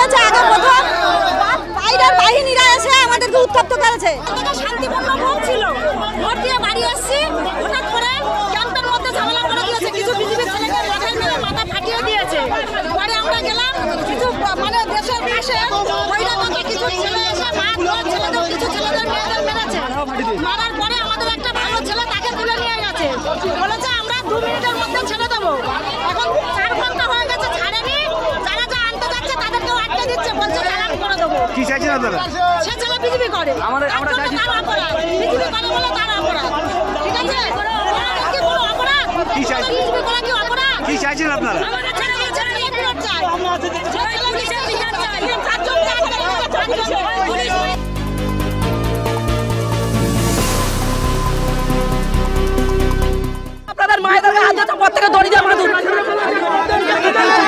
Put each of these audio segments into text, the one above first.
হয়েছে আগে প্রথম বাইরের বাহিনীরা এসে আমাদেরকে উত্তপ্ত করেছে। শান্তিপূর্ণ ভোট ছিল, ভোট দিয়ে বাড়ি আসছি, হঠাৎ করে ক্যাম্পের মধ্যে ঝামেলা করে দিয়েছে, কিছু বিজেপি ছেলেকে মাথায় মেরে মাথা ফাটিয়ে দিয়েছে। পরে আমরা গেলাম, কিছু মানে দেশের পাশে কিছু ছেলে এসে ছেলেদের কিছু ছেলেদের মেয়েদের মেরেছে। মারার পরে আমাদের একটা ভালো ছেলে তাকে তুলে নিয়ে গেছে, বলেছে আমরা 2 মিনিটের মধ্যে ছেড়ে দেবো। এখন 4 ঘন্টা হয়ে গেছে, ছাড়েনি। যারা যা আনতে যাচ্ছে তাদেরকেও আটকে দিচ্ছে, বলছে চালান করে দেবো। কি চাইছেন আপনারা? সে ছেলে বিজেপি করে, আমরা চাইছি তার অপরাধ, বিজেপি করে বলে তার অপরাধ। ঠিক আছে, কি কোনো অপরাধ? কি চাইছেন? বিজেপি করে কি অপরাধ? কি চাইছেন আপনারা? আমাদের ছেলে ফেরত চাই, ছেলে বিচার চাই। 4 জনকে আটকে রেখেছে, 4 জনকে পুলিশ। আপনাদের মায়েদের হাতে তো প্রত্যেকে দড়ি দিয়ে মাদুর।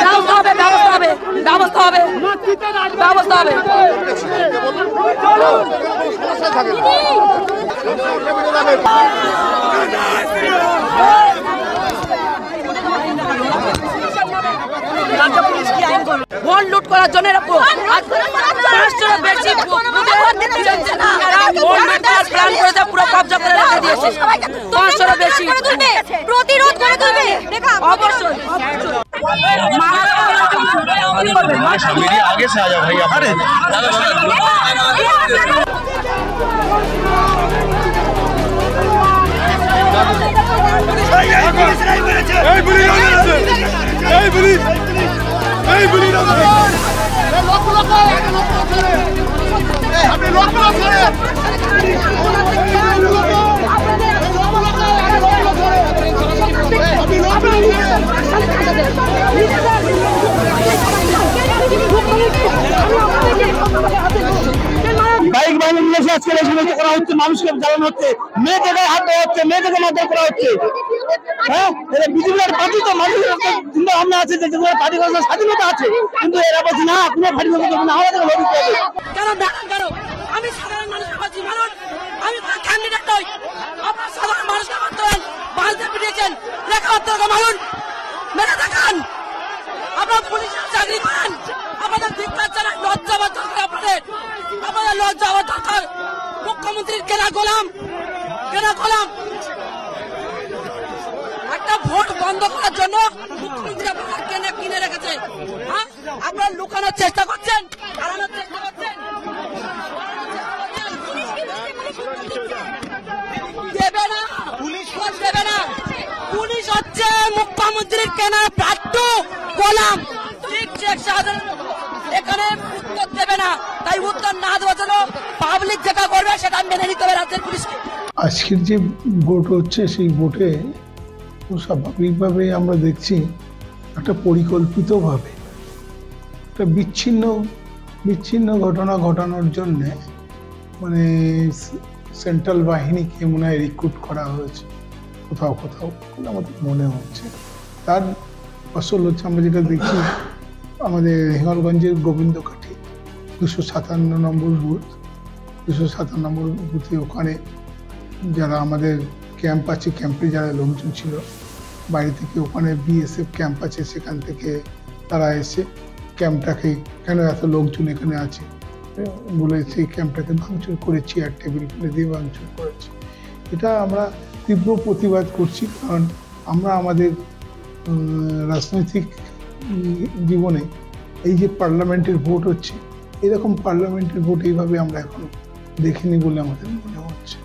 ব্যবস্থা হবে, ব্যবস্থা হবে, ব্যবস্থা হবে, ব্যবস্থা হবে। ভোট লুট করার জন্য পুরো কবজা করে রেখে দিয়েছে। 500 বেশি প্রতিরোধ করে তুলবে অবশ্যই। आगे से आ जाओ भाई। अरे বাইক বাহিনী মিলেছে আজকে করা হচ্ছে, মানুষকে জ্বালানো হচ্ছে, মেয়েকে হাত দেওয়া হচ্ছে, মেয়েকে মারধর করা হচ্ছে। হ্যাঁ, বিজেপির পার্টি তো মানুষের চিন্তা ভাবনা আছে যে পার্টি করার স্বাধীনতা আছে, কিন্তু এরা বলছে না কোনো পার্টি করতে হবে না, আমাদের লড়তে হবে। কেন দেখান কেন? আমি সাধারণ মানুষের পাচ্ছি মানুষ, আমি ক্যান্ডিডেট নই। আপনার সাধারণ মানুষকে মারতে হন, বাঁধতে পিটিয়েছেন, লেখাপত্র মানুষ মেরে দেখান। আপনার পুলিশের চাকরি করেন, আপনাদের ধিক্কার জানান, লজ্জা হওয়ার দরকার আপনাদের, আপনাদের লজ্জা হওয়ার দরকার। মুখ্যমন্ত্রীর কেনা গোলাম, কেনা গোলাম। একটা ভোট বন্ধ করার জন্য মুখ্যমন্ত্রী আপনারা কিনে রেখেছে। হ্যাঁ, আপনারা লুকানোর চেষ্টা করছেন, হারানোর চেষ্টা করছেন। দেবে না, পুলিশ দেবে না। পুলিশ হচ্ছে মুখ্যমন্ত্রীর কেনা প্রাপ্য গোলাম। ঠিক এখানে উত্তর দেবে না, তাই উত্তর না দেওয়ার জন্য পাবলিক যেটা করবে সেটা মেনে নিতে হবে রাজ্যের পুলিশকে। আজকের যে ভোট হচ্ছে সেই ভোটে স্বাভাবিকভাবে আমরা দেখছি একটা পরিকল্পিতভাবে একটা বিচ্ছিন্ন ঘটনা ঘটানোর জন্যে মানে সেন্ট্রাল বাহিনীকে মনে হয় রিক্রুট করা হয়েছে কোথাও কোথাও আমাদের মনে হচ্ছে। তার আসল হচ্ছে আমরা যেটা দেখি আমাদের হিঙ্গলগঞ্জের গোবিন্দকাঠি 257 নম্বর বুথ, 257 নম্বর বুথে ওখানে যারা আমাদের ক্যাম্প আছে, ক্যাম্পে যারা লোকজন ছিল বাইরে থেকে, ওখানে বিএসএফ ক্যাম্প আছে, সেখান থেকে তারা এসে ক্যাম্পটাকে কেন এত লোকজন এখানে আছে বলে সেই ক্যাম্পটাকে ভাঙচুর করে চেয়ার টেবিল ফেলে দিয়ে ভাঙচুর করেছে। এটা আমরা তীব্র প্রতিবাদ করছি, কারণ আমরা আমাদের রাজনৈতিক জীবনে এই যে পার্লামেন্টের ভোট হচ্ছে, এরকম পার্লামেন্টের ভোট এইভাবে আমরা এখনো দেখিনি বলে আমাদের মনে হচ্ছে।